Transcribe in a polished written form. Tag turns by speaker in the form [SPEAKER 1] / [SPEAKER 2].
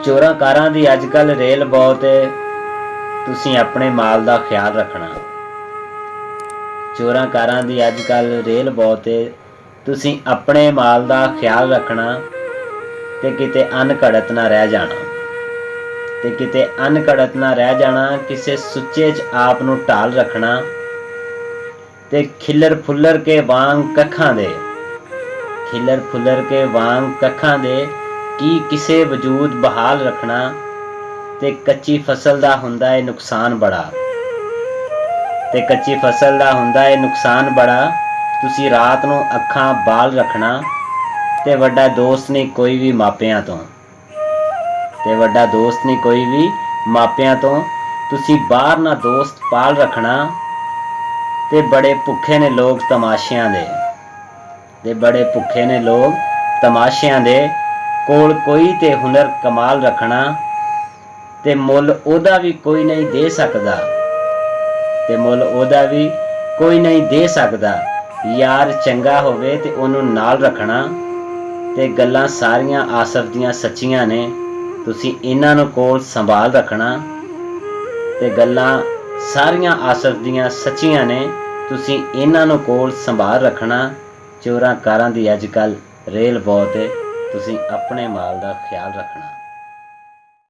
[SPEAKER 1] चोरां कारां दी अजकल रेल बहुत है, तुसीं अपने माल दा ख्याल रखना। चोरां कारां दी अजकल रेल बहुत है, तुसीं अपने माल दा ख्याल रखना ते किते अनघड़त ना रह जाना। ते किते अनघड़त ना रह जाना, किसे सुच्चे च आप नूं ढाल रखना ते खिलर फुलर के वांग कखां दे, खिलर फुलर के वांग कखां दे की किसे वजूद बहाल रखना ते कच्ची फसल दा हुंदा है नुकसान बड़ा, ते कच्ची फसल दा हुंदा है नुकसान बड़ा। तुसी रात नूं अखां बाल रखना ते वड्डा दोस्त नहीं कोई भी मापियां तो, ते वड्डा दोस्त नहीं कोई भी मापियां तो। तुसी बाहर ना दोस्त पाल रखना ते बड़े भुखे ने लोग तमाशियां दे, ते बड़े भुखे ने लोग तमाशियां दे। कोल कोई ते हुनर कमाल रखना ते मुल ओदा भी कोई नहीं दे सकदा, ते मुल ओदा भी कोई नहीं दे सकदा। यार चंगा होवे ते ओनू नाल रखना ते गल्लां सारियां आसफ दियां सच्चियां ने, तुसी इन्हां नूं कोल संभाल रखना ते गल्लां सारियां आसफ दियां सच्चियां ने, तुसी इन्हां नूं कोल संभाल रखना। चोरां कारां दी अजकल रेल बहुत है, तुसी अपने माल दा ख्याल रखना।